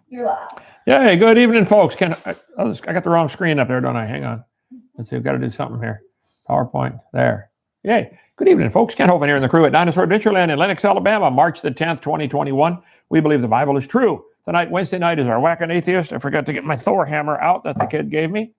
You're live. Yeah, good evening, folks. I got the wrong screen up there, don't I? Hang on. Let's see, we've got to do something here. PowerPoint, there. Yay. Good evening, folks. Ken Hovind here in the crew at Dinosaur Adventureland in Lenox, Alabama, March the 10th, 2021. We believe the Bible is true. Tonight, Wednesday night, is our Whack an Atheist. I forgot to get my Thor hammer out that the kid gave me.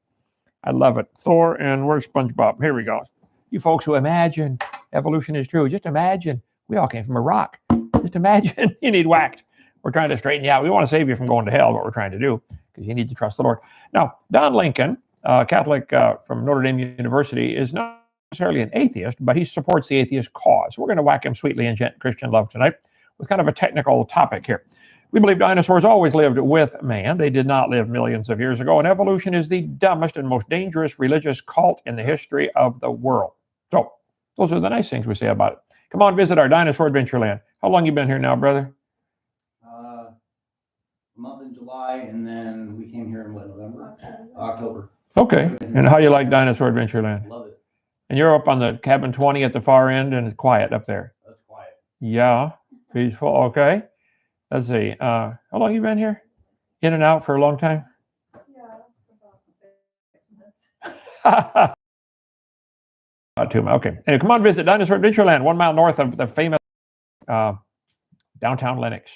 I love it. Thor, and where's SpongeBob? Here we go. You folks who imagine evolution is true, just imagine we all came from a rock. Just imagine you need whacked. We're trying to straighten you out. We want to save you from going to hell, what we're trying to do, because you need to trust the Lord. Now, Don Lincoln, Catholic from Notre Dame University, is not necessarily an atheist, but he supports the atheist cause. We're going to whack him sweetly in Christian love tonight with kind of a technical topic here. We believe dinosaurs always lived with man. They did not live millions of years ago, and evolution is the dumbest and most dangerous religious cult in the history of the world. So, those are the nice things we say about it. Come on, visit our Dinosaur Adventureland. How long you been here now, brother? A month in July, and then we came here in November? October. Okay. And how you like Dinosaur Adventureland? Love it. And you're up on the cabin 20 at the far end, and it's quiet up there. That's quiet. Yeah. Peaceful. Okay. Let's see. How long you been here? In and out for a long time? Yeah, about 6 months. Not too much. Okay. And come on, visit Dinosaur Adventureland, 1 mile north of the famous downtown Lenox.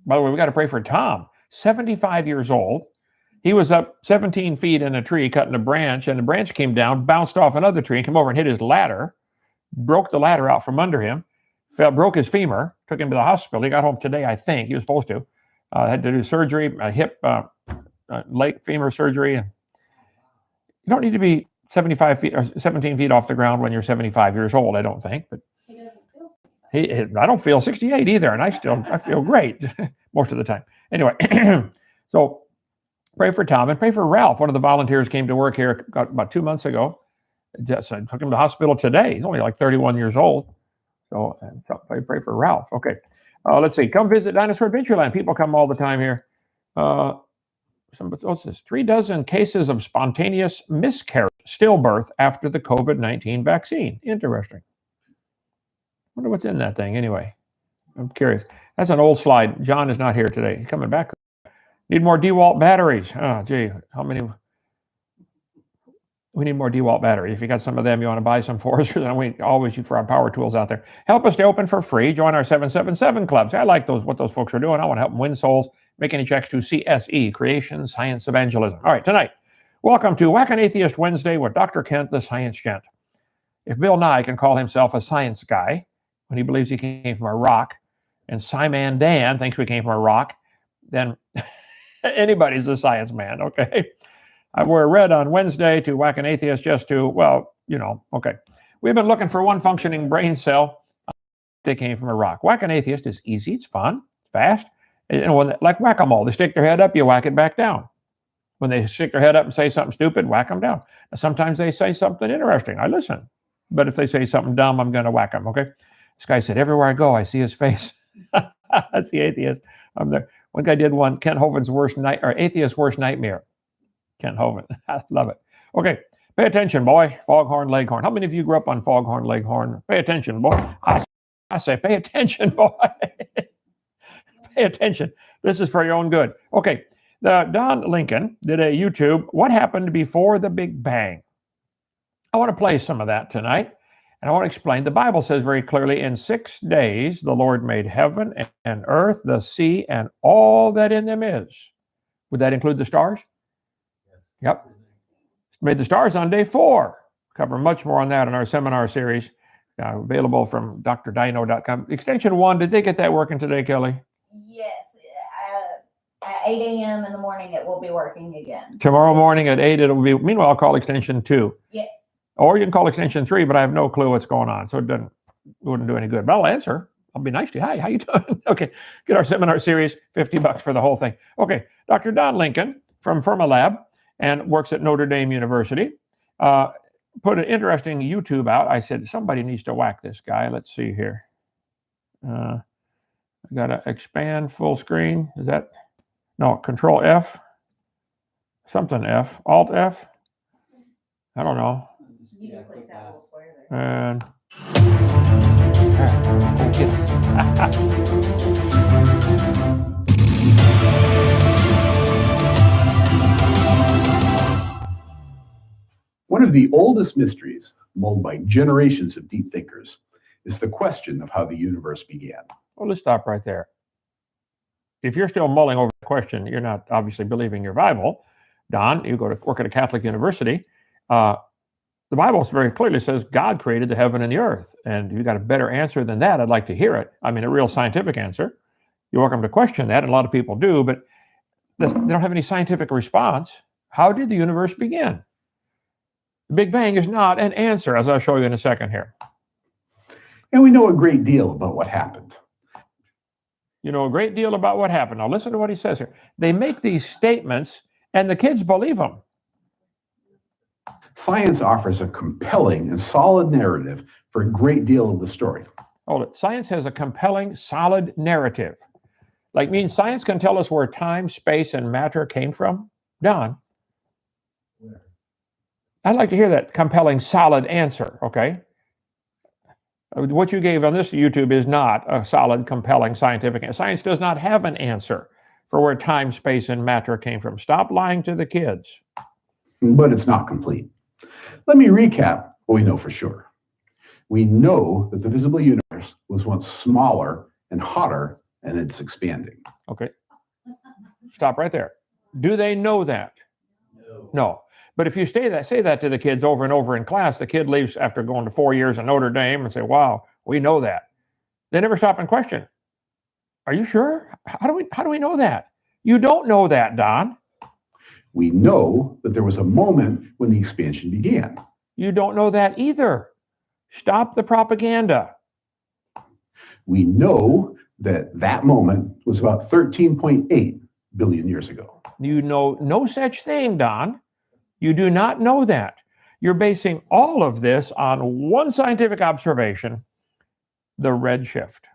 By the way, we got to pray for Tom, 75 years old. He was up 17 feet in a tree cutting a branch, and the branch came down, bounced off another tree, and came over and hit his ladder, broke the ladder out from under him, broke his femur, took him to the hospital. He got home today, I think. He was supposed to. Had to do surgery, a hip, leg femur surgery. And you don't need to be 75 feet or 17 feet off the ground when you're 75 years old, I don't think. But He doesn't feel I don't feel 68 either, and I feel great most of the time. Anyway, so pray for Tom and pray for Ralph. One of the volunteers came to work here about 2 months ago. Just took him to the hospital today. He's only like 31 years old. So pray for Ralph. Okay, let's see. Come visit Dinosaur Adventureland. People come all the time here. What's this? 36 cases of spontaneous miscarriage, stillbirth after the COVID-19 vaccine. Interesting. Wonder what's in that thing anyway. I'm curious. That's an old slide. John is not here today. He's coming back. Need more DeWalt batteries. Oh, gee, how many? We need more DeWalt batteries. If you got some of them, you want to buy some for us, then we always use for our power tools out there. Help us stay open for free. Join our 777 clubs. I like what those folks are doing. I want to help them win souls. Make any checks to CSE, Creation Science Evangelism. All right, tonight, welcome to Whack an Atheist Wednesday with Dr. Kent, the Science Gent. If Bill Nye can call himself a science guy when he believes he came from a rock, and Simon Dan thinks we came from a rock, then anybody's a science man, okay? I wore red on Wednesday to Whack an Atheist just to, well, okay. We've been looking for one functioning brain cell. They came from a rock. Whack an Atheist is easy, it's fun, fast. Like whack-a-mole, they stick their head up, you whack it back down. When they stick their head up and say something stupid, whack them down. Now, sometimes they say something interesting. I listen. But if they say something dumb, I'm going to whack them, okay? This guy said, everywhere I go, I see his face. That's the atheist. I'm there. One guy did one, Kent Hovind's atheist's worst nightmare. Kent Hovind. I love it. Okay, pay attention, boy. Foghorn Leghorn. How many of you grew up on Foghorn Leghorn? Pay attention, boy. I say, pay attention, boy. Pay attention. This is for your own good. Okay, Don Lincoln did a YouTube, What Happened Before the Big Bang? I want to play some of that tonight, and I want to explain. The Bible says very clearly, in 6 days the Lord made heaven and earth, the sea, and all that in them is. Would that include the stars? Yep. Made the stars on day 4. Cover much more on that in our seminar series, available from drdino.com. Extension 1, did they get that working today, Kelly? Yes. At 8 a.m. in the morning, it will be working again. Tomorrow morning at 8, it'll be, meanwhile, I'll call extension 2. Yes. Or you can call extension 3, but I have no clue what's going on, so it wouldn't do any good. But I'll answer. I'll be nice to you. Hi, how you doing? Okay, get our seminar series, $50 for the whole thing. Okay, Dr. Don Lincoln from Fermilab and works at Notre Dame University, put an interesting YouTube out. I said, somebody needs to whack this guy. Let's see here. I got to expand full screen. Is that? No, Control F. Something F. Alt F. I don't know. You can click that little square there. And go get it. One of the oldest mysteries, mulled by generations of deep thinkers, is the question of how the universe began. Well, let's stop right there. If you're still mulling over the question, you're not obviously believing your Bible. Don, you go to work at a Catholic university. The Bible very clearly says God created the heaven and the earth. And if you got a better answer than that, I'd like to hear it. I mean, a real scientific answer. You're welcome to question that, and a lot of people do, but they don't have any scientific response. How did the universe begin? The Big Bang is not an answer, as I'll show you in a second here. And we know a great deal about what happened. You know a great deal about what happened. Now listen to what he says here. They make these statements, and the kids believe them. Science offers a compelling and solid narrative for a great deal of the story. Hold it. Science has a compelling, solid narrative. Like, means science can tell us where time, space, and matter came from? Don? I'd like to hear that compelling, solid answer, okay? What you gave on this YouTube is not a solid, compelling scientific answer. Science does not have an answer for where time, space, and matter came from. Stop lying to the kids. But it's not complete. Let me recap what we know for sure. We know that the visible universe was once smaller and hotter, and it's expanding. Okay. Stop right there. Do they know that? No. But if you say that to the kids over and over in class, the kid leaves after going to 4 years at Notre Dame and say, wow, we know that. They never stop and question. Are you sure? How do we know that? You don't know that, Don. We know that there was a moment when the expansion began. You don't know that either. Stop the propaganda. We know that that moment was about 13.8 billion years ago. You know no such thing, Don. You do not know that. You're basing all of this on one scientific observation, the redshift.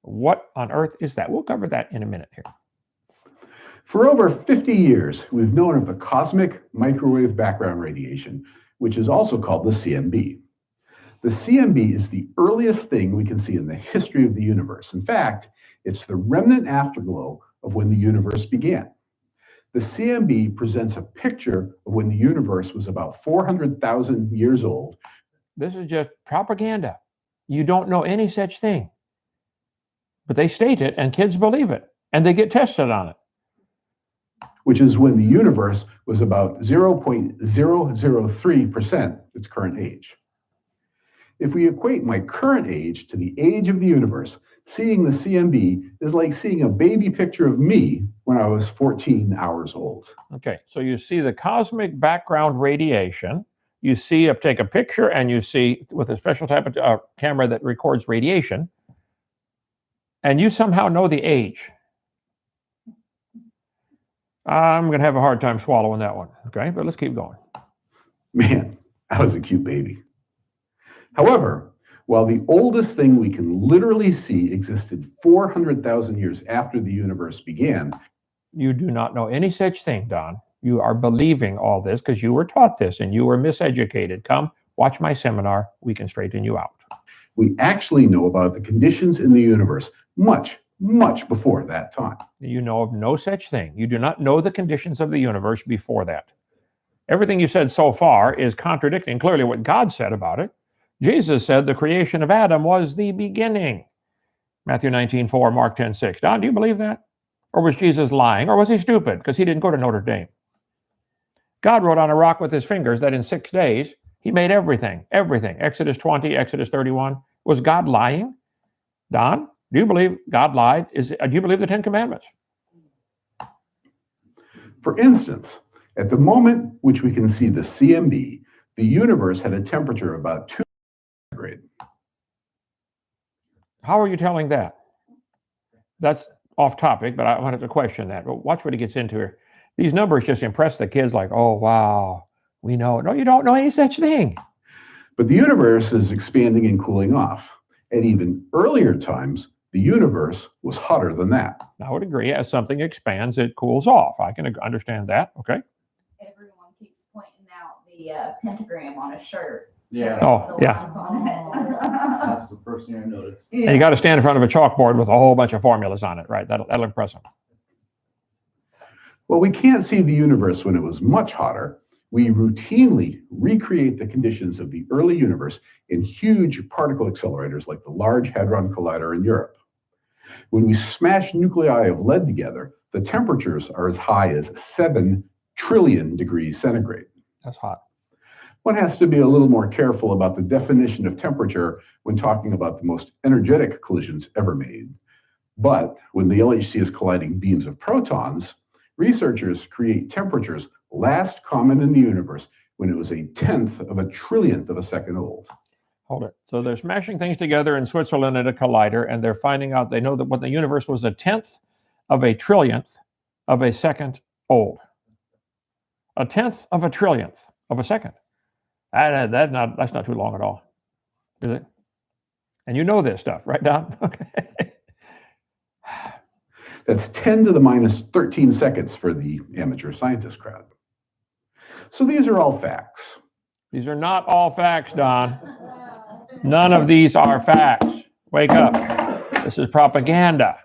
What on earth is that? We'll cover that in a minute here. For over 50 years, we've known of the cosmic microwave background radiation, which is also called the CMB. The CMB is the earliest thing we can see in the history of the universe. In fact, it's the remnant afterglow of when the universe began. The CMB presents a picture of when the universe was about 400,000 years old. This is just propaganda. You don't know any such thing. But they state it, and kids believe it, and they get tested on it. Which is when the universe was about 0.003% its current age. If we equate my current age to the age of the universe, seeing the CMB is like seeing a baby picture of me when I was 14 hours old. Okay, so you see the cosmic background radiation. You see, take a picture, and you see with a special type of camera that records radiation, and you somehow know the age. I'm going to have a hard time swallowing that one, okay? But let's keep going. Man, I was a cute baby. However, while the oldest thing we can literally see existed 400,000 years after the universe began, you do not know any such thing, Don. You are believing all this because you were taught this and you were miseducated. Come, watch my seminar. We can straighten you out. We actually know about the conditions in the universe much before that time. You know of no such thing. You do not know the conditions of the universe before that. Everything you said so far is contradicting clearly what God said about it. Jesus said the creation of Adam was the beginning. Matthew 19:4, Mark 10:6. Don, do you believe that? Or was Jesus lying? Or was he stupid because he didn't go to Notre Dame? God wrote on a rock with his fingers that in 6 days, he made everything. Exodus 20, Exodus 31. Was God lying? Don, do you believe God lied? Do you believe the 10 Commandments? For instance, at the moment which we can see the CMB, the universe had a temperature of about 2 centigrade. How are you telling that? That's off topic, but I wanted to question that. But watch what he gets into here. These numbers just impress the kids like, oh, wow, we know. No, you don't know any such thing. But the universe is expanding and cooling off. At even earlier times, the universe was hotter than that. I would agree. As something expands, it cools off. I can understand that. Okay. Everyone keeps pointing out the pentagram on a shirt. Yeah. Oh, yeah. That's the first thing I noticed. And you got to stand in front of a chalkboard with a whole bunch of formulas on it, right? That'll impress them. Well, we can't see the universe when it was much hotter. We routinely recreate the conditions of the early universe in huge particle accelerators like the Large Hadron Collider in Europe. When we smash nuclei of lead together, the temperatures are as high as 7 trillion degrees centigrade. That's hot. One has to be a little more careful about the definition of temperature when talking about the most energetic collisions ever made. But when the LHC is colliding beams of protons, researchers create temperatures last common in the universe when it was 1/10 of a trillionth of a second old. Hold it. So they're smashing things together in Switzerland at a collider, and they're finding out, they know that when the universe was 1/10 of a trillionth of a second old. 1/10 of a trillionth of a second. That's not too long at all, is it? And you know this stuff, right, Don? Okay. That's 10 to the minus 13 seconds for the amateur scientist crowd. So these are all facts. These are not all facts, Don. None of these are facts. Wake up. This is propaganda.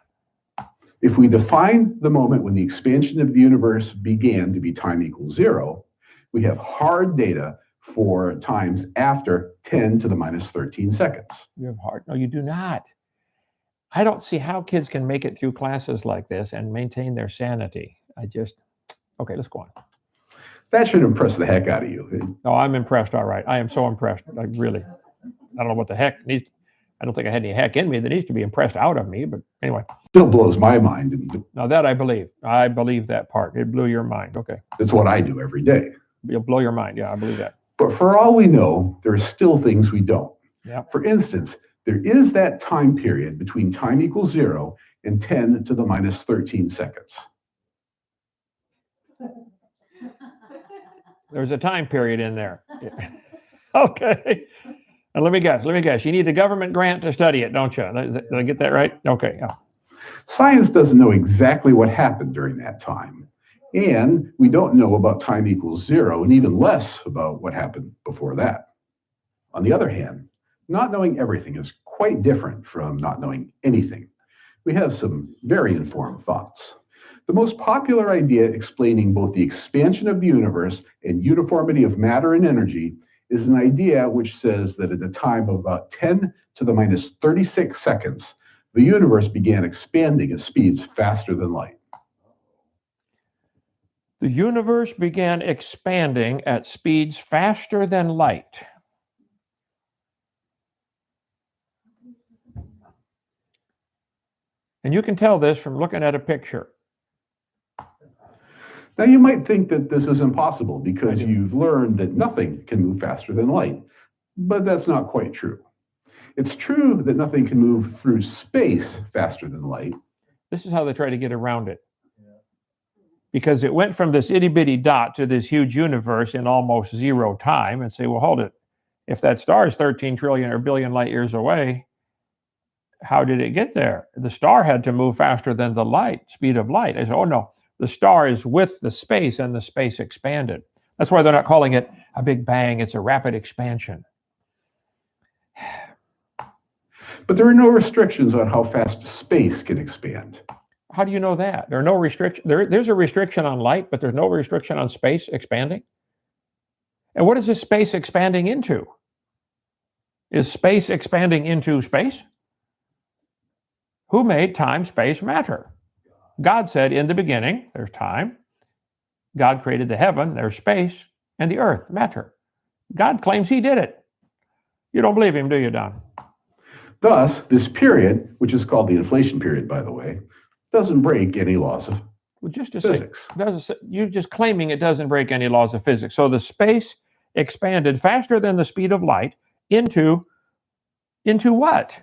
If we define the moment when the expansion of the universe began to be time equals 0, we have hard data for times after 10 to the minus 13 seconds. You have hard. No, you do not. I don't see how kids can make it through classes like this and maintain their sanity. Okay, let's go on. That should impress the heck out of you. No, I'm impressed. All right. I am so impressed. I don't know what the heck needs. I don't think I had any heck in me that needs to be impressed out of me, but anyway. Still blows my mind. Now that I believe. I believe that part. It blew your mind. Okay. That's what I do every day. It'll blow your mind. Yeah, I believe that. But for all we know, there are still things we don't. Yeah. For instance, there is that time period between time equals 0 and 10 to the minus 13 seconds. There's a time period in there. Yeah. Okay. And let me guess. You need a government grant to study it, don't you? Did I get that right? Okay. Yeah. Science doesn't know exactly what happened during that time. And we don't know about time equals 0, and even less about what happened before that. On the other hand, not knowing everything is quite different from not knowing anything. We have some very informed thoughts. The most popular idea explaining both the expansion of the universe and uniformity of matter and energy is an idea which says that at a time of about 10 to the minus 36 seconds, the universe began expanding at speeds faster than light. The universe began expanding at speeds faster than light. And you can tell this from looking at a picture. Now, you might think that this is impossible because you've learned that nothing can move faster than light, but that's not quite true. It's true that nothing can move through space faster than light. This is how they try to get around it. Because it went from this itty-bitty dot to this huge universe in almost 0 time, and say, well, hold it. If that star is 13 trillion or billion light years away, how did it get there? The star had to move faster than the light, speed of light. I said, oh no, the star is with the space and the space expanded. That's why they're not calling it a big bang, it's a rapid expansion. But there are no restrictions on how fast space can expand. How do you know that? There are no restrictions. There's a restriction on light, but there's no restriction on space expanding. And what is this space expanding into? Is space expanding into space? Who made time, space, matter? God said in the beginning, there's time. God created the heaven, there's space, and the earth, matter. God claims he did it. You don't believe him, do you, Don? Thus, this period, which is called the inflation period, by the way, doesn't break any laws of physics. You're just claiming it doesn't break any laws of physics. So the space expanded faster than the speed of light into what?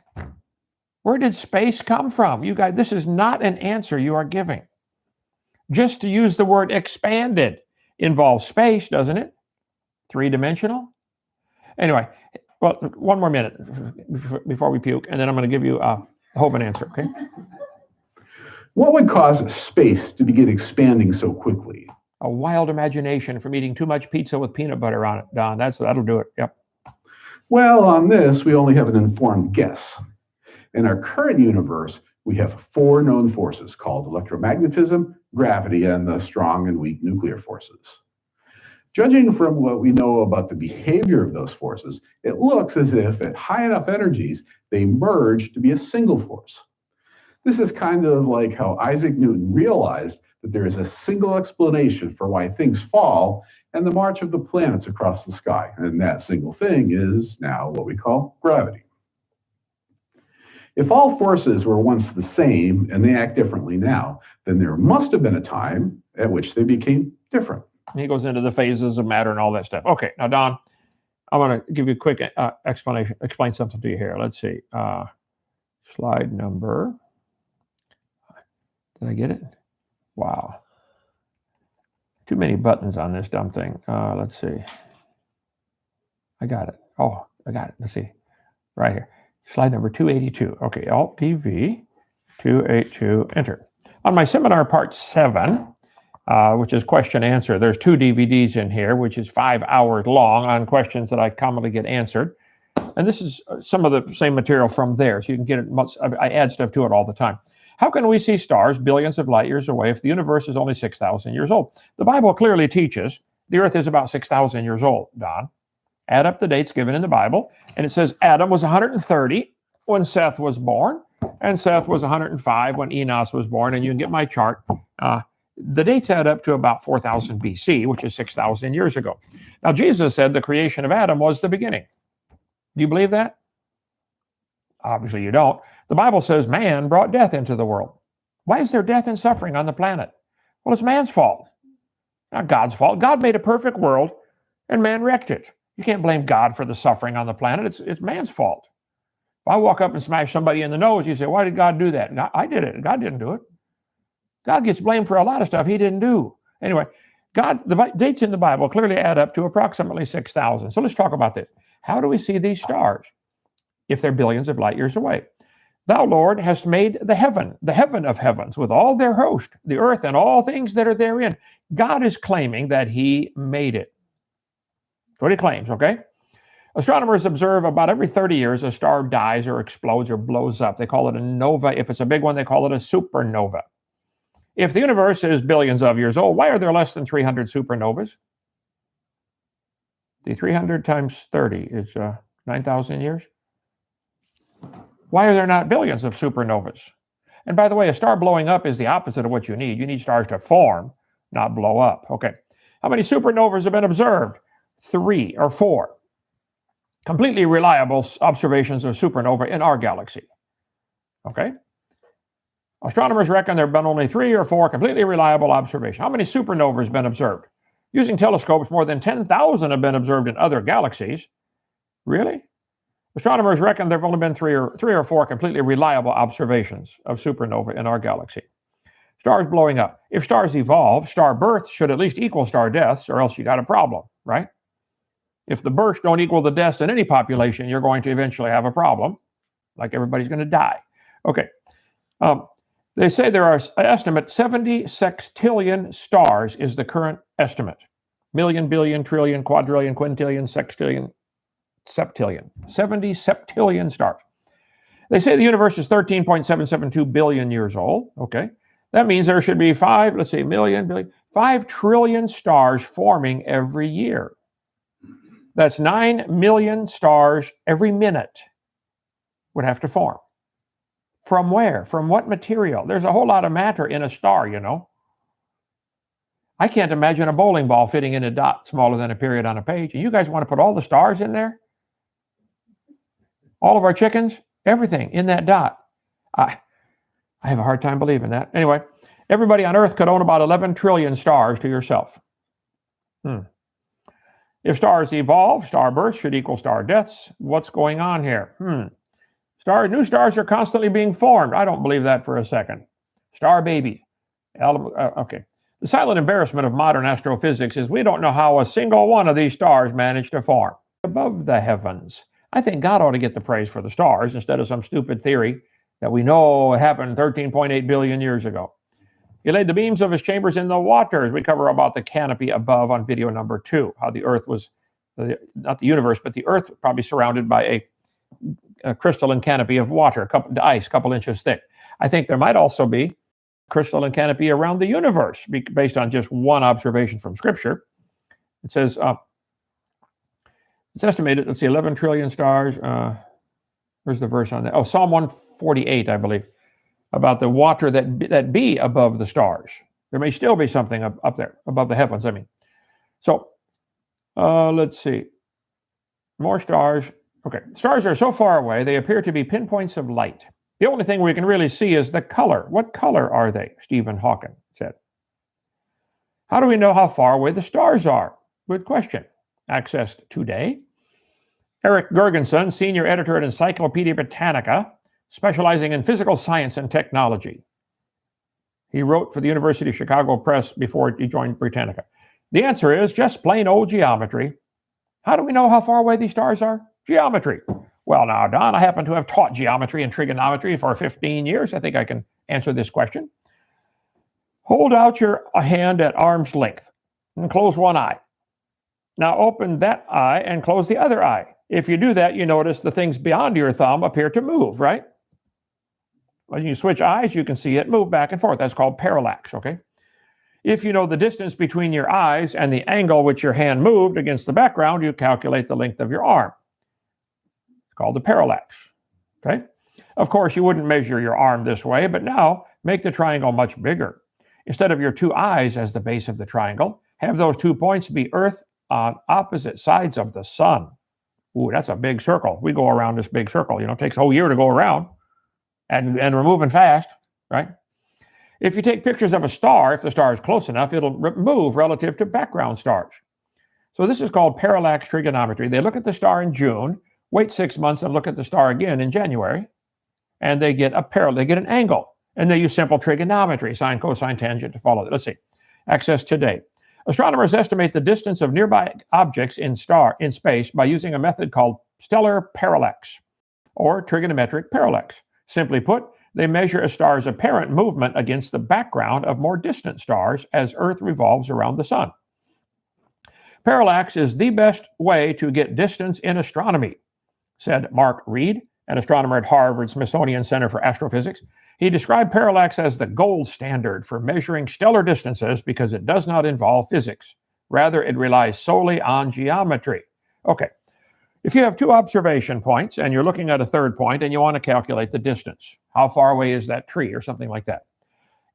Where did space come from? You guys, this is not an answer you are giving. Just to use the word expanded involves space, doesn't it? 3-dimensional? Anyway, well, one more minute before we puke, and then I'm going to give you a Hovind answer, okay? What would cause space to begin expanding so quickly? A wild imagination from eating too much pizza with peanut butter on it, Don. That'll do it. Yep. Well, on this, we only have an informed guess. In our current universe, we have 4 known forces called electromagnetism, gravity, and the strong and weak nuclear forces. Judging from what we know about the behavior of those forces, it looks as if at high enough energies, they merge to be a single force. This is kind of like how Isaac Newton realized that there is a single explanation for why things fall and the march of the planets across the sky. And that single thing is now what we call gravity. If all forces were once the same and they act differently now, then there must have been a time at which they became different. He goes into the phases of matter and all that stuff. Okay, now Don, I want to give you a quick explanation, explain something to you here. Let's see. Slide number. Did I get it? Wow. Too many buttons on this dumb thing. Let's see. I got it. Oh, I got it. Let's see. Right here. Slide number 282. Okay, Alt-PV 282, enter. On my seminar part 7, which is question answer, there's 2 DVDs in here, which is 5 hours long on questions that I commonly get answered. And this is some of the same material from there, so you can get it much. I add stuff to it all the time. How can we see stars billions of light years away if the universe is only 6,000 years old? The Bible clearly teaches the Earth is about 6,000 years old, Don. Add up the dates given in the Bible, and it says Adam was 130 when Seth was born, and Seth was 105 when Enos was born, and you can get my chart. The dates add up to about 4,000 BC, which is 6,000 years ago. Now, Jesus said the creation of Adam was the beginning. Do you believe that? Obviously, you don't. The Bible says man brought death into the world. Why is there death and suffering on the planet? Well, it's man's fault, not God's fault. God made a perfect world, and man wrecked it. You can't blame God for the suffering on the planet. It's man's fault. If I walk up and smash somebody in the nose, you say, why did God do that? I did it. God didn't do it. God gets blamed for a lot of stuff he didn't do. Anyway, the dates in the Bible clearly add up to approximately 6,000. So let's talk about this. How do we see these stars if they're billions of light years away? Thou, Lord, hast made the heaven of heavens, with all their host, the earth and all things that are therein. God is claiming that he made it. That's what he claims, okay? Astronomers observe about every 30 years a star dies or explodes or blows up. They call it a nova. If it's a big one, they call it a supernova. If the universe is billions of years old, why are there less than 300 supernovas? The 300 times 30 is 9,000 years. Why are there not billions of supernovas? And by the way, a star blowing up is the opposite of what you need. You need stars to form, not blow up. Okay. How many supernovas have been observed? 3 or 4. Completely reliable observations of supernova in our galaxy. Okay? Astronomers reckon there have been only 3 or 4 completely reliable observations. How many supernovas have been observed? Using telescopes, more than 10,000 have been observed in other galaxies. Really? Astronomers reckon there have only been 3 or 4 completely reliable observations of supernova in our galaxy. Stars blowing up. If stars evolve, star births should at least equal star deaths, or else you got a problem, right? If the births don't equal the deaths in any population, you're going to eventually have a problem, like everybody's going to die. Okay. They say there are an estimate 70 sextillion stars is the current estimate. Million, billion, trillion, quadrillion, quintillion, sextillion, septillion. 70 septillion stars. They say the universe is 13.772 billion years old. Okay. That means there should be 5 trillion stars forming every year. That's 9 million stars every minute would have to form. From where? From what material? There's a whole lot of matter in a star, you know. I can't imagine a bowling ball fitting in a dot smaller than a period on a page. And you guys want to put all the stars in there? All of our chickens? Everything in that dot. I have a hard time believing that. Anyway, everybody on Earth could own about 11 trillion stars to yourself. If stars evolve, star births should equal star deaths. What's going on here? New stars are constantly being formed. I don't believe that for a second. Star baby. Okay. The silent embarrassment of modern astrophysics is we don't know how a single one of these stars managed to form. Above the heavens. I think God ought to get the praise for the stars instead of some stupid theory that we know happened 13.8 billion years ago. He laid the beams of his chambers in the waters. We cover about the canopy above on video number 2, how the Earth was, not the universe, but the Earth probably surrounded by a crystalline canopy of water, ice, a couple inches thick. I think there might also be crystalline canopy around the universe based on just one observation from Scripture. It says, it's estimated, let's see, 11 trillion stars. Where's the verse on that? Oh, Psalm 148, I believe, about the water that be above the stars. There may still be something up there, above the heavens, I mean. So, let's see. More stars. Okay, stars are so far away, they appear to be pinpoints of light. The only thing we can really see is the color. What color are they? Stephen Hawking said. How do we know how far away the stars are? Good question. Accessed today. Eric Gergensen, senior editor at Encyclopedia Britannica, specializing in physical science and technology. He wrote for the University of Chicago Press before he joined Britannica. The answer is just plain old geometry. How do we know how far away these stars are? Geometry. Well, now, Don, I happen to have taught geometry and trigonometry for 15 years. I think I can answer this question. Hold out your hand at arm's length and close one eye. Now open that eye and close the other eye. If you do that, you notice the things beyond your thumb appear to move, right? When you switch eyes, you can see it move back and forth. That's called parallax, okay? If you know the distance between your eyes and the angle which your hand moved against the background, you calculate the length of your arm. It's called the parallax, okay? Of course, you wouldn't measure your arm this way, but now make the triangle much bigger. Instead of your two eyes as the base of the triangle, have those 2 points be Earth on opposite sides of the sun. Ooh, that's a big circle. We go around this big circle. You know, it takes a whole year to go around, and we're moving fast, right? If you take pictures of a star, if the star is close enough, it'll move relative to background stars. So this is called parallax trigonometry. They look at the star in June, wait 6 months and look at the star again in January, and they get they get an angle. And they use simple trigonometry, sine, cosine, tangent to follow it. Let's see. Access today. Astronomers estimate the distance of nearby objects in space by using a method called stellar parallax or trigonometric parallax. Simply put, they measure a star's apparent movement against the background of more distant stars as Earth revolves around the sun. Parallax is the best way to get distance in astronomy, said Mark Reed, an astronomer at Harvard Smithsonian Center for Astrophysics. He described parallax as the gold standard for measuring stellar distances because it does not involve physics. Rather, it relies solely on geometry. Okay, if you have two observation points and you're looking at a third point and you want to calculate the distance, how far away is that tree or something like that?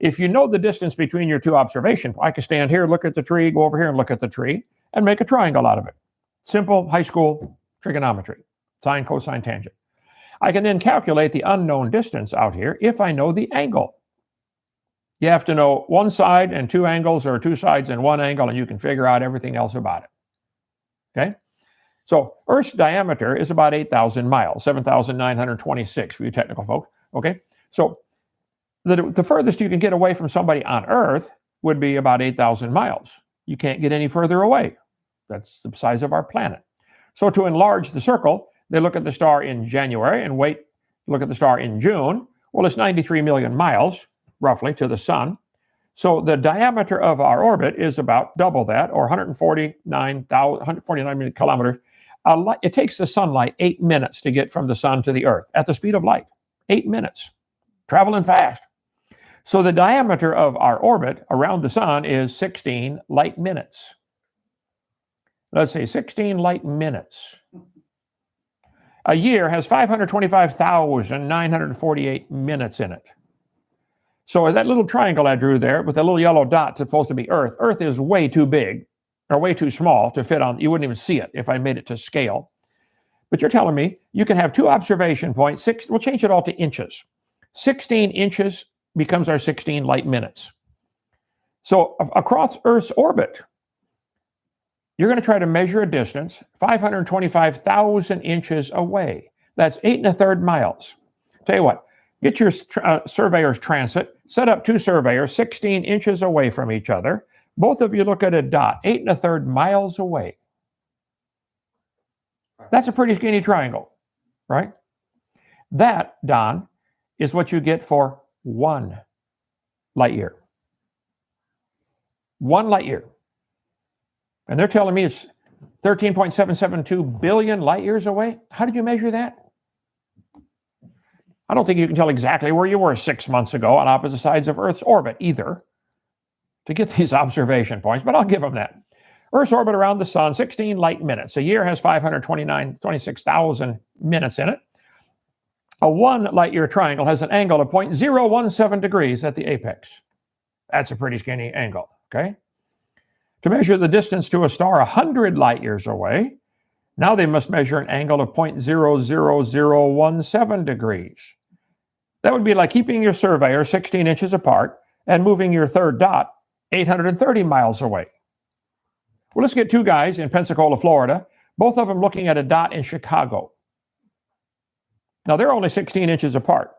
If you know the distance between your two observation points, I can stand here, look at the tree, go over here and look at the tree, and make a triangle out of it. Simple high school trigonometry, sine, cosine, tangent. I can then calculate the unknown distance out here if I know the angle. You have to know one side and two angles, or two sides and one angle, and you can figure out everything else about it. Okay? So Earth's diameter is about 8,000 miles, 7,926 for you technical folks. Okay? So the furthest you can get away from somebody on Earth would be about 8,000 miles. You can't get any further away. That's the size of our planet. So to enlarge the circle, they look at the star in January and look at the star in June. Well, it's 93 million miles, roughly, to the sun. So the diameter of our orbit is about double that, or 149 million kilometers. It takes the sunlight 8 minutes to get from the sun to the Earth at the speed of light. 8 minutes. Traveling fast. So the diameter of our orbit around the sun is 16 light minutes. Let's see, 16 light minutes. A year has 525,948 minutes in it. So that little triangle I drew there with a little yellow dot supposed to be Earth. Earth is way too big or way too small to fit on. You wouldn't even see it if I made it to scale. But you're telling me you can have two observation points. We'll change it all to inches. 16 inches becomes our 16 light minutes. So across Earth's orbit, you're going to try to measure a distance 525,000 inches away. That's 8 1/3 miles. Tell you what, get your surveyor's transit, set up two surveyors 16 inches away from each other. Both of you look at a dot 8 1/3 miles away. That's a pretty skinny triangle, right? That, Don, is what you get for 1 light year. 1 light year. And they're telling me it's 13.772 billion light years away. How did you measure that? I don't think you can tell exactly where you were 6 months ago on opposite sides of Earth's orbit either to get these observation points, but I'll give them that. Earth's orbit around the sun, 16 light minutes. A year has 26,000 minutes in it. A 1 light year triangle has an angle of 0.017 degrees at the apex. That's a pretty skinny angle, okay? To measure the distance to a star 100 light years away, now they must measure an angle of 0.00017 degrees. That would be like keeping your surveyor 16 inches apart and moving your third dot 830 miles away. Well, let's get two guys in Pensacola, Florida, both of them looking at a dot in Chicago. Now, they're only 16 inches apart.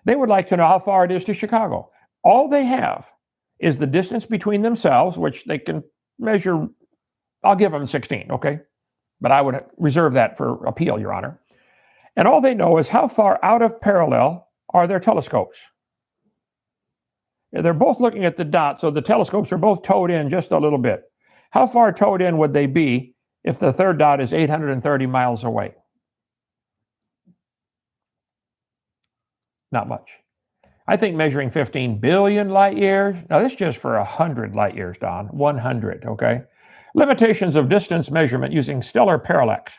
They would like to know how far it is to Chicago. All they have is the distance between themselves, which they can measure. I'll give them 16, okay? But I would reserve that for appeal, Your Honor. And all they know is how far out of parallel are their telescopes. They're both looking at the dot, so the telescopes are both towed in just a little bit. How far towed in would they be if the third dot is 830 miles away? Not much. I think measuring 15 billion light years, now this is just for 100 light years, Don, 100, okay? Limitations of distance measurement using stellar parallax.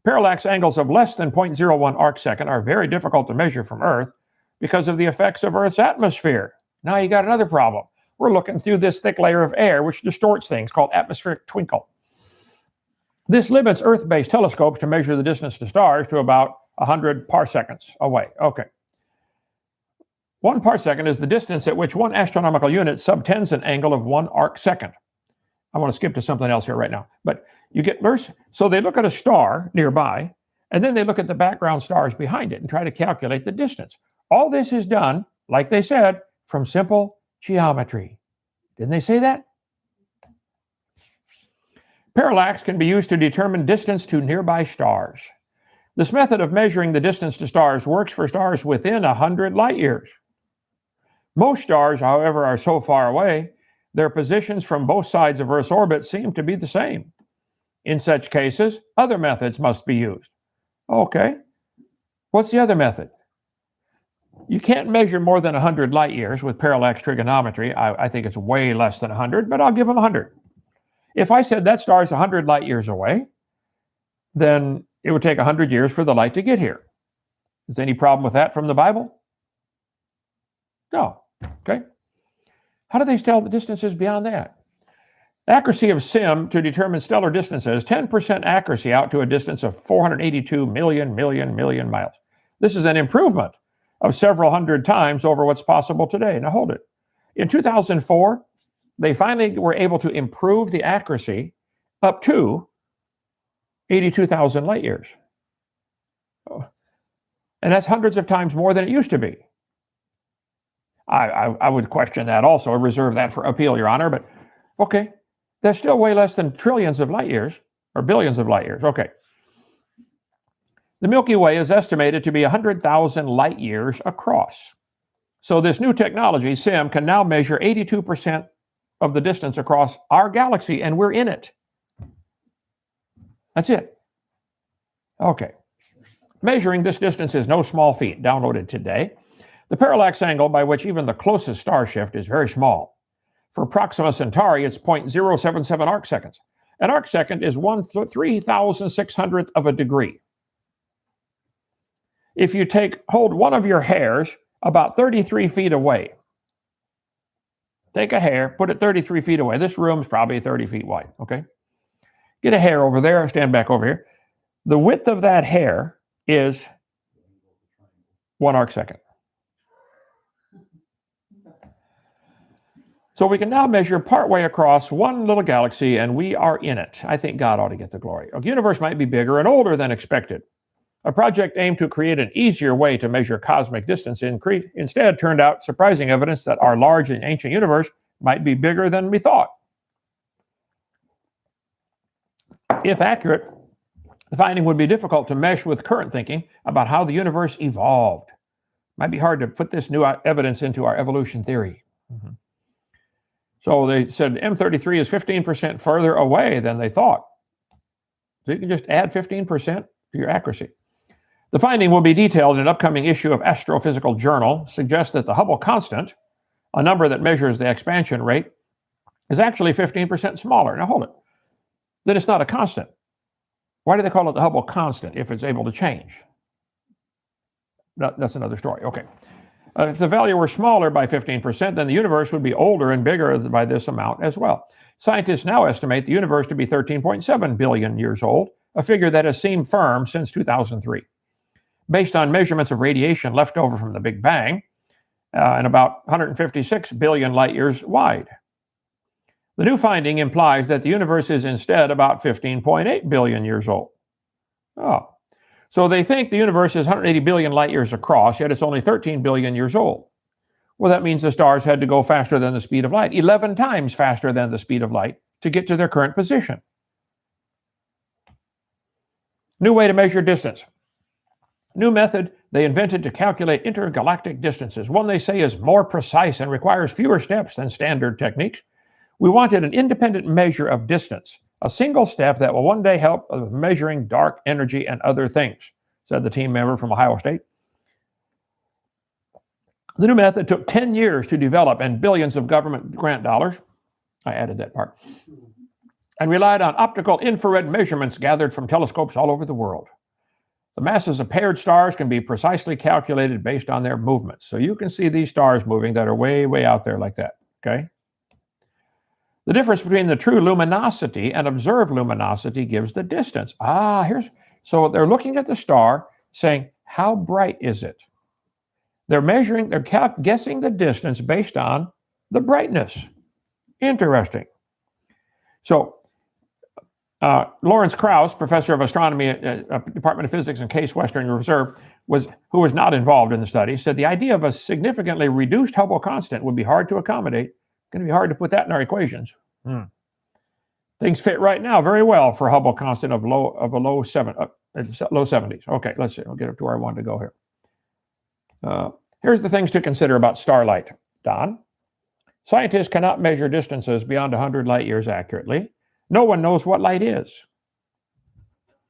Parallax angles of less than 0.01 arcsecond are very difficult to measure from Earth because of the effects of Earth's atmosphere. Now you got another problem. We're looking through this thick layer of air, which distorts things, called atmospheric twinkle. This limits Earth-based telescopes to measure the distance to stars to about 100 parseconds away. Okay. 1 parsecond is the distance at which one astronomical unit subtends an angle of 1 arcsecond. I want to skip to something else here right now. But you get, so they look at a star nearby, and then they look at the background stars behind it and try to calculate the distance. All this is done, like they said, from simple geometry. Didn't they say that? Parallax can be used to determine distance to nearby stars. This method of measuring the distance to stars works for stars within 100 light years. Most stars, however, are so far away, their positions from both sides of Earth's orbit seem to be the same. In such cases, other methods must be used. Okay, what's the other method? You can't measure more than 100 light years with parallax trigonometry. I think it's way less than 100, but I'll give them 100. If I said that star is 100 light years away, then it would take 100 years for the light to get here. Is there any problem with that from the Bible? No. Okay. How do they tell the distances beyond that? Accuracy of SIM to determine stellar distances, 10% accuracy out to a distance of 482 million miles. This is an improvement of several hundred times over what's possible today. Now hold it. In 2004, they finally were able to improve the accuracy up to 82,000 light years. And that's hundreds of times more than it used to be. I would question that also, reserve that for appeal, Your Honor, but okay. That's still way less than trillions of light years, or billions of light years. Okay. The Milky Way is estimated to be 100,000 light years across. So this new technology, SIM, can now measure 82% of the distance across our galaxy, and we're in it. That's it. Okay. Measuring this distance is no small feat. Downloaded today. The parallax angle by which even the closest star shift is very small. For Proxima Centauri, it's 0.077 arcseconds. An arcsecond is 1/3,600th of a degree. If you hold one of your hairs about 33 feet away, take a hair, put it 33 feet away. This room's probably 30 feet wide, okay? Get a hair over there, stand back over here. The width of that hair is 1 arcsecond. So we can now measure partway across one little galaxy, and we are in it. I think God ought to get the glory. The universe might be bigger and older than expected. A project aimed to create an easier way to measure cosmic distance instead turned out surprising evidence that our large and ancient universe might be bigger than we thought. If accurate, the finding would be difficult to mesh with current thinking about how the universe evolved. Might be hard to put this new evidence into our evolution theory. Mm-hmm. So they said M33 is 15% further away than they thought. So you can just add 15% to your accuracy. The finding will be detailed in an upcoming issue of Astrophysical Journal, suggests that the Hubble constant, a number that measures the expansion rate, is actually 15% smaller. Now hold it. then it's not a constant. Why do they call it the Hubble constant if it's able to change? That's another story. Okay. If the value were smaller by 15%, then the universe would be older and bigger by this amount as well. Scientists now estimate the universe to be 13.7 billion years old, a figure that has seemed firm since 2003. Based on measurements of radiation left over from the Big Bang, and about 156 billion light years wide. The new finding implies that the universe is instead about 15.8 billion years old. Oh. So they think the universe is 180 billion light years across, yet it's only 13 billion years old. Well, that means the stars had to go faster than the speed of light, 11 times faster than the speed of light, to get to their current position. New way to measure distance. New method they invented to calculate intergalactic distances. One they say is more precise and requires fewer steps than standard techniques. We wanted an independent measure of distance, a single step that will one day help with measuring dark energy and other things, said the team member from Ohio State. The new method took 10 years to develop and billions of government grant dollars. I added that part. And relied on optical infrared measurements gathered from telescopes all over the world. The masses of paired stars can be precisely calculated based on their movements. So you can see these stars moving that are way, way out there like that, okay? The difference between the true luminosity and observed luminosity gives the distance. So they're looking at the star saying, how bright is it? They're measuring, they're guessing the distance based on the brightness. Interesting. So Lawrence Krauss, professor of astronomy at Department of Physics and Case Western Reserve, who was not involved in the study, said the idea of a significantly reduced Hubble constant would be hard to accommodate. Going to be hard to put that in our equations. Things fit right now very well for a Hubble constant of low 70s. Okay, let's see. I'll get up to where I wanted to go here. Here's the things to consider about starlight. Don, scientists cannot measure distances beyond 100 light years accurately. No one knows what light is.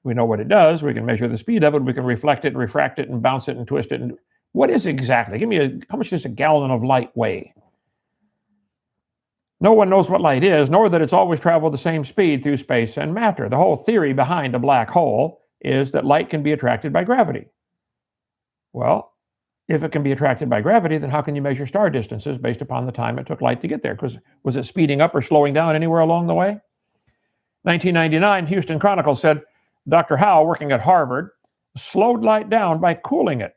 We know what it does. We can measure the speed of it. We can reflect it, refract it, and bounce it, and twist it. And what is exactly? Give me how much does a gallon of light weigh? No one knows what light is, nor that it's always traveled the same speed through space and matter. The whole theory behind a black hole is that light can be attracted by gravity. Well, if it can be attracted by gravity, then how can you measure star distances based upon the time it took light to get there? Because was it speeding up or slowing down anywhere along the way? 1999, Houston Chronicle said Dr. Howe, working at Harvard, slowed light down by cooling it.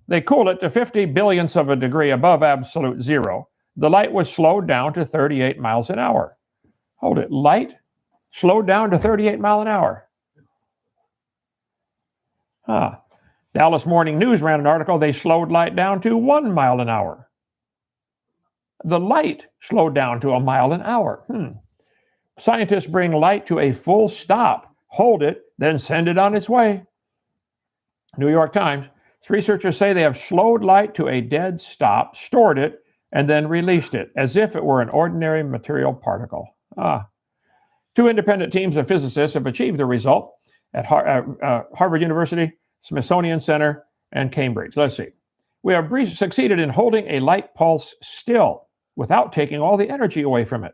They cool it to 50 billionths of a degree above absolute zero. The light was slowed down to 38 miles an hour. Hold it, light slowed down to 38 miles an hour. Dallas Morning News ran an article, they slowed light down to 1 mile an hour. The light slowed down to 1 mile an hour. Scientists bring light to a full stop, hold it, then send it on its way. New York Times, researchers say they have slowed light to a dead stop, stored it, and then released it as if it were an ordinary material particle. Two independent teams of physicists have achieved the result at Harvard University, Smithsonian Center, and Cambridge. Let's see. We have succeeded in holding a light pulse still without taking all the energy away from it.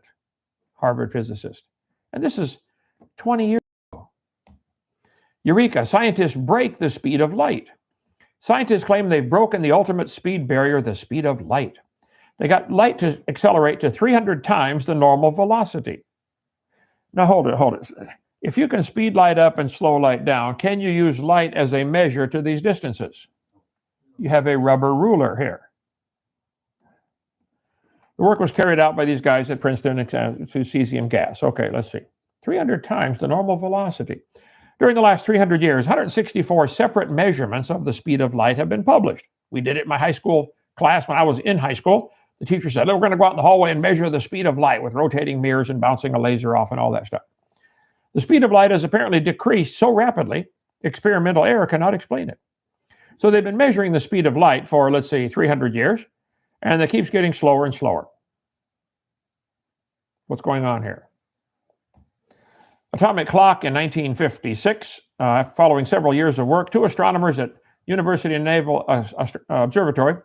Harvard physicist. And this is 20 years ago. Eureka, scientists break the speed of light. Scientists claim they've broken the ultimate speed barrier, the speed of light. They got light to accelerate to 300 times the normal velocity. Now hold it. If you can speed light up and slow light down, can you use light as a measure to these distances? You have a rubber ruler here. The work was carried out by these guys at Princeton through cesium gas. Okay, let's see. 300 times the normal velocity. During the last 300 years, 164 separate measurements of the speed of light have been published. We did it in my high school class when I was in high school. The teacher said, we're going to go out in the hallway and measure the speed of light with rotating mirrors and bouncing a laser off and all that stuff. The speed of light has apparently decreased so rapidly, experimental error cannot explain it. So they've been measuring the speed of light for, let's say, 300 years, and it keeps getting slower and slower. What's going on here? Atomic clock in 1956, following several years of work, two astronomers at University Naval Observatory.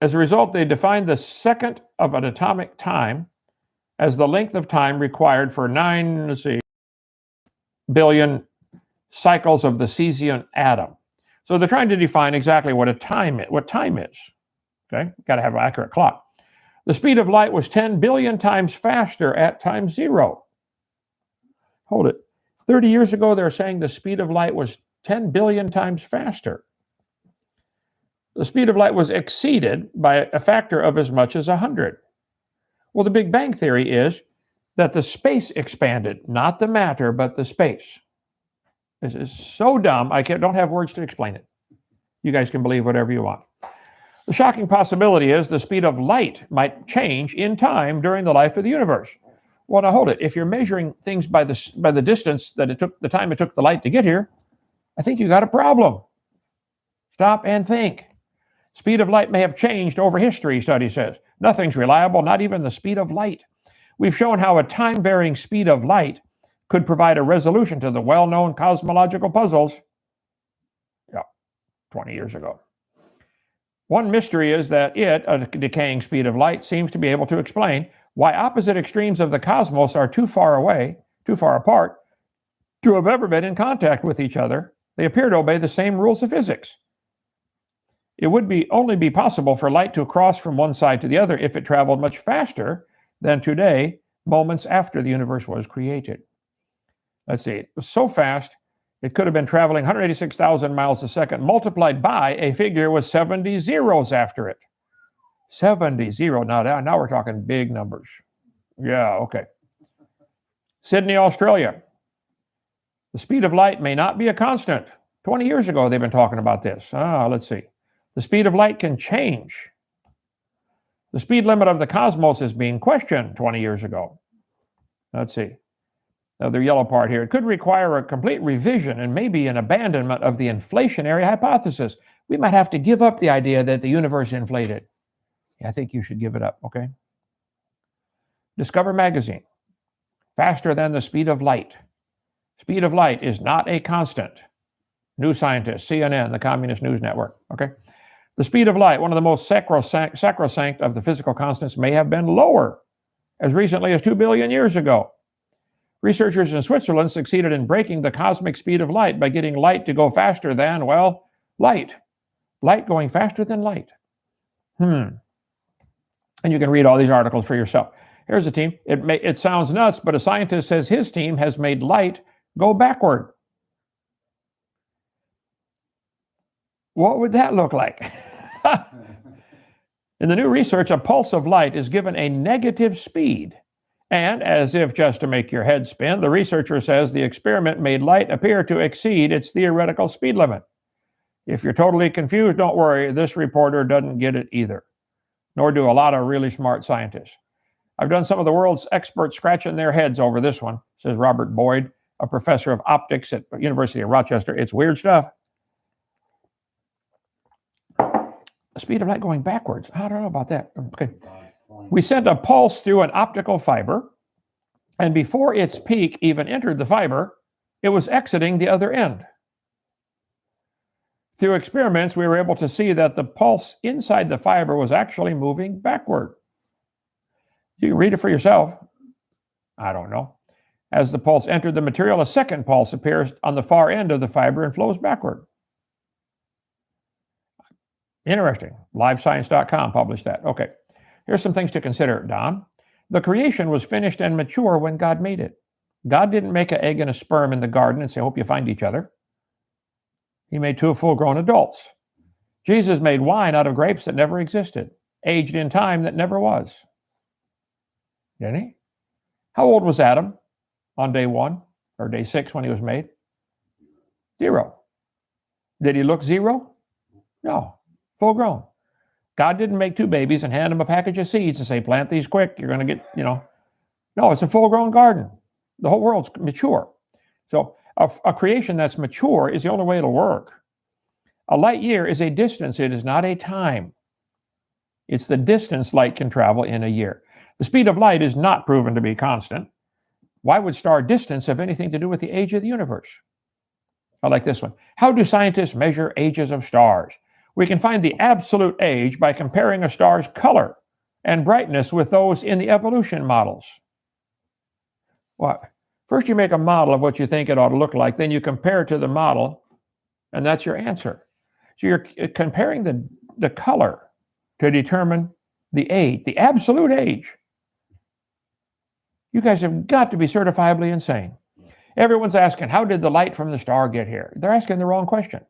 As a result, they defined the second of an atomic time as the length of time required for 9 billion cycles of the cesium atom. So they're trying to define exactly what time is. Okay, got to have an accurate clock. The speed of light was 10 billion times faster at time 0. Hold it. 30 years ago, they're saying the speed of light was 10 billion times faster. The speed of light was exceeded by a factor of as much as 100. Well, the Big Bang Theory is that the space expanded, not the matter, but the space. This is so dumb, I don't have words to explain it. You guys can believe whatever you want. The shocking possibility is the speed of light might change in time during the life of the universe. Well, now hold it. If you're measuring things by the distance that it took, the time it took the light to get here, I think you got a problem. Stop and think. Speed of light may have changed over history, study says. Nothing's reliable, not even the speed of light. We've shown how a time-varying speed of light could provide a resolution to the well-known cosmological puzzles 20 years ago. One mystery is that a decaying speed of light, seems to be able to explain why opposite extremes of the cosmos are too far apart, to have ever been in contact with each other. They appear to obey the same rules of physics. It would only be possible for light to cross from one side to the other if it traveled much faster than today, moments after the universe was created. Let's see, it was so fast, it could have been traveling 186,000 miles a second, multiplied by a figure with 70 zeros after it. 70 zero. Now we're talking big numbers. Yeah, okay. Sydney, Australia. The speed of light may not be a constant. 20 years ago, they've been talking about this. Let's see. The speed of light can change. The speed limit of the cosmos is being questioned 20 years ago. Let's see. Now, the yellow part here. It could require a complete revision and maybe an abandonment of the inflationary hypothesis. We might have to give up the idea that the universe inflated. I think you should give it up, okay? Discover magazine. Faster than the speed of light. Speed of light is not a constant. New Scientist, CNN, the Communist News Network, okay? The speed of light, one of the most sacrosanct of the physical constants, may have been lower as recently as 2 billion years ago. Researchers in Switzerland succeeded in breaking the cosmic speed of light by getting light to go faster than, well, light. Light going faster than light. And you can read all these articles for yourself. Here's a team. It sounds nuts, but a scientist says his team has made light go backward. What would that look like? In the new research, a pulse of light is given a negative speed. And as if just to make your head spin, the researcher says the experiment made light appear to exceed its theoretical speed limit. If you're totally confused, don't worry. This reporter doesn't get it either, nor do a lot of really smart scientists. I've done some of the world's experts scratching their heads over this one, says Robert Boyd, a professor of optics at the University of Rochester. It's weird stuff. The speed of light going backwards. I don't know about that. Okay. We sent a pulse through an optical fiber, and before its peak even entered the fiber, it was exiting the other end. Through experiments, we were able to see that the pulse inside the fiber was actually moving backward. You can read it for yourself. I don't know. As the pulse entered the material, a second pulse appears on the far end of the fiber and flows backward. Interesting. LiveScience.com published that. Okay. Here's some things to consider, Don. The creation was finished and mature when God made it. God didn't make an egg and a sperm in the garden and say, hope you find each other. He made two full-grown adults. Jesus made wine out of grapes that never existed, aged in time that never was. Didn't he? How old was Adam on day 1 or day 6 when he was made? 0. Did he look 0? No, full grown. God didn't make 2 babies and hand them a package of seeds and say, plant these quick, you're going to get, No, it's a full-grown garden. The whole world's mature. So a creation that's mature is the only way it'll work. A light year is a distance. It is not a time. It's the distance light can travel in a year. The speed of light is not proven to be constant. Why would star distance have anything to do with the age of the universe? I like this one. How do scientists measure ages of stars? We can find the absolute age by comparing a star's color and brightness with those in the evolution models. What? First you make a model of what you think it ought to look like, then you compare it to the model, and that's your answer. So you're comparing the color to determine the age, the absolute age. You guys have got to be certifiably insane. Everyone's asking, how did the light from the star get here? They're asking the wrong question.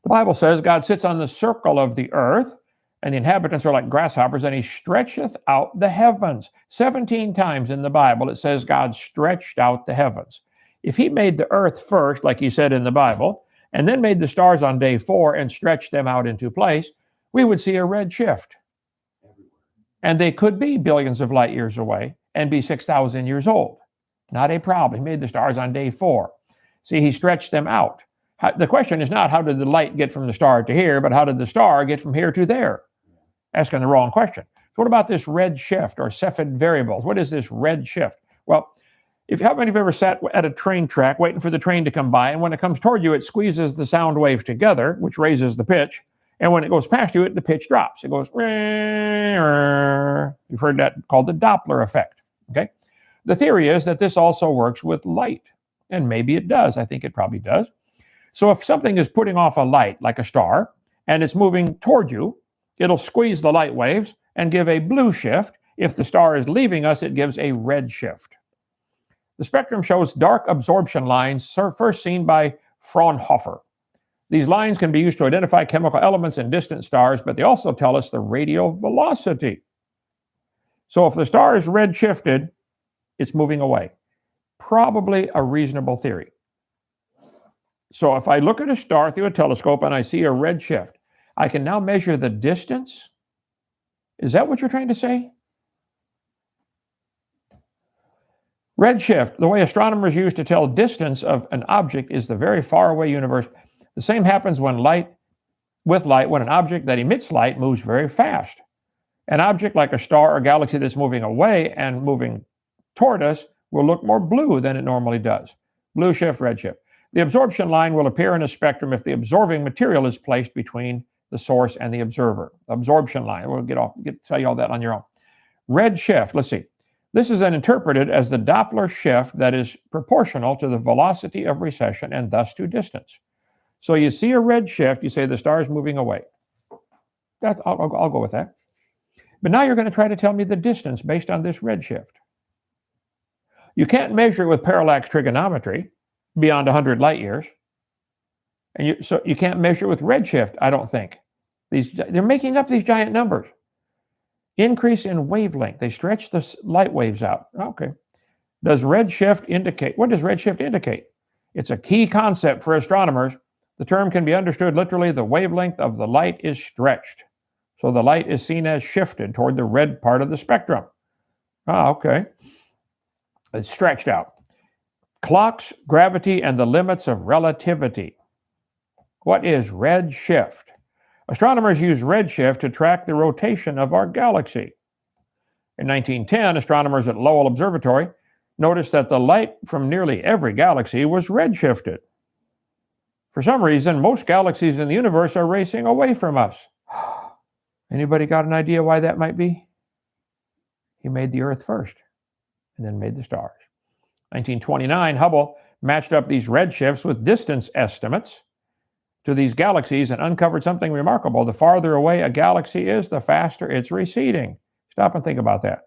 The Bible says God sits on the circle of the earth, and the inhabitants are like grasshoppers, and he stretcheth out the heavens. 17 times in the Bible it says God stretched out the heavens. If he made the earth first, like he said in the Bible, and then made the stars on day 4 and stretched them out into place, we would see a red shift. And they could be billions of light years away and be 6,000 years old. Not a problem. He made the stars on day 4. See, he stretched them out. The question is not how did the light get from the star to here, but how did the star get from here to there? Asking the wrong question. So what about this red shift or Cepheid variables? What is this red shift? Well, how many of you ever sat at a train track waiting for the train to come by, and when it comes toward you, it squeezes the sound waves together, which raises the pitch, and when it goes past you, the pitch drops. It goes, you've heard that called the Doppler effect, okay? The theory is that this also works with light, and maybe it does. I think it probably does. So if something is putting off a light, like a star, and it's moving toward you, it'll squeeze the light waves and give a blue shift. If the star is leaving us, it gives a red shift. The spectrum shows dark absorption lines first seen by Fraunhofer. These lines can be used to identify chemical elements in distant stars, but they also tell us the radial velocity. So if the star is red shifted, it's moving away. Probably a reasonable theory. So if I look at a star through a telescope and I see a red shift, I can now measure the distance. Is that what you're trying to say? Red shift, the way astronomers use to tell distance of an object is the very far away universe. The same happens when when an object that emits light moves very fast. An object like a star or galaxy that's moving away and moving toward us will look more blue than it normally does. Blue shift, red shift. The absorption line will appear in a spectrum if the absorbing material is placed between the source and the observer. Absorption line. We'll tell you all that on your own. Red shift, let's see. This is then interpreted as the Doppler shift that is proportional to the velocity of recession and thus to distance. So you see a red shift, you say the star is moving away. I'll go with that. But now you're going to try to tell me the distance based on this red shift. You can't measure it with parallax trigonometry beyond 100 light years. And so you can't measure it with redshift, I don't think. They're making up these giant numbers. Increase in wavelength. They stretch the light waves out. Okay. Does redshift indicate? What does redshift indicate? It's a key concept for astronomers. The term can be understood literally, the wavelength of the light is stretched. So the light is seen as shifted toward the red part of the spectrum. Okay. It's stretched out. Clocks, gravity, and the limits of relativity. What is redshift? Astronomers use redshift to track the rotation of our galaxy. In 1910, astronomers at Lowell Observatory noticed that the light from nearly every galaxy was redshifted. For some reason, most galaxies in the universe are racing away from us. Anybody got an idea why that might be? He made the Earth first, and then made the stars. 1929, Hubble matched up these redshifts with distance estimates to these galaxies and uncovered something remarkable. The farther away a galaxy is, the faster it's receding. Stop and think about that.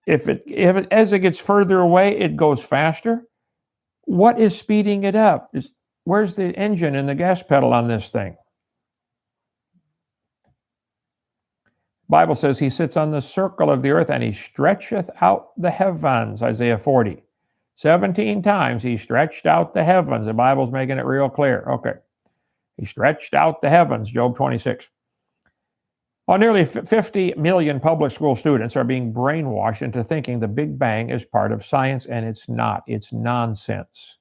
As it gets further away, it goes faster. What is speeding it up? Where's the engine and the gas pedal on this thing? Bible says he sits on the circle of the earth and he stretcheth out the heavens, Isaiah 40. 17 times he stretched out the heavens. The Bible's making it real clear. Okay. He stretched out the heavens, Job 26. Well, nearly 50 million public school students are being brainwashed into thinking the Big Bang is part of science, and it's not. It's nonsense.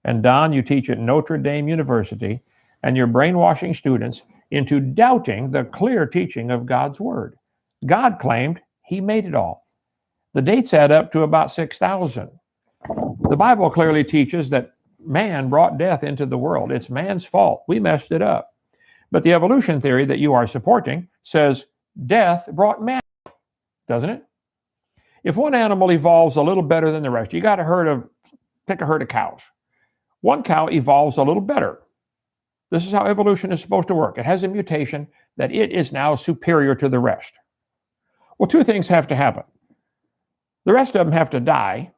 And Don, you teach at Notre Dame University, and you're brainwashing students into doubting the clear teaching of God's Word. God claimed he made it all. The dates add up to about 6,000. The Bible clearly teaches that man brought death into the world. It's man's fault. We messed it up. But the evolution theory that you are supporting says death brought man, doesn't it? If one animal evolves a little better than the rest, you got pick a herd of cows. One cow evolves a little better. This is how evolution is supposed to work. It has a mutation that it is now superior to the rest. Well, two things have to happen. The rest of them have to die,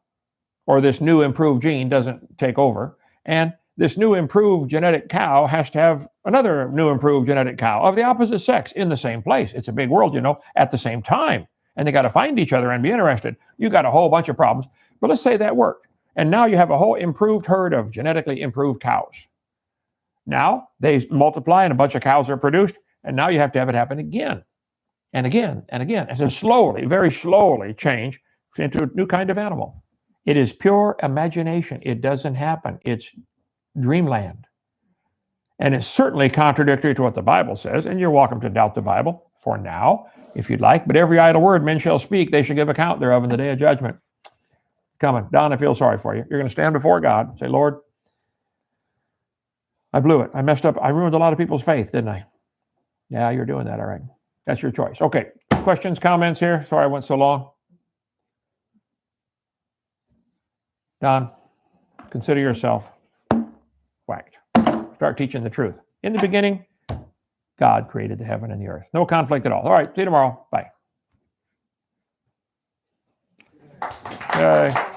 or this new improved gene doesn't take over, and this new improved genetic cow has to have another new improved genetic cow of the opposite sex in the same place. It's a big world, at the same time. And they got to find each other and be interested. You got a whole bunch of problems. But let's say that worked. And now you have a whole improved herd of genetically improved cows. Now they multiply and a bunch of cows are produced. And now you have to have it happen again and again and again. And to slowly, very slowly change into a new kind of animal. It is pure imagination. It doesn't happen. It's dreamland. And it's certainly contradictory to what the Bible says. And you're welcome to doubt the Bible for now, if you'd like. But every idle word men shall speak, they shall give account thereof in the day of judgment. Coming. Don, I feel sorry for you. You're going to stand before God and say, Lord, I blew it. I messed up. I ruined a lot of people's faith, didn't I? Yeah, you're doing that. All right. That's your choice. Okay. Questions, comments here? Sorry I went so long. Don, consider yourself whacked. Start teaching the truth. In the beginning, God created the heaven and the earth. No conflict at all. All right. See you tomorrow. Bye. Yay.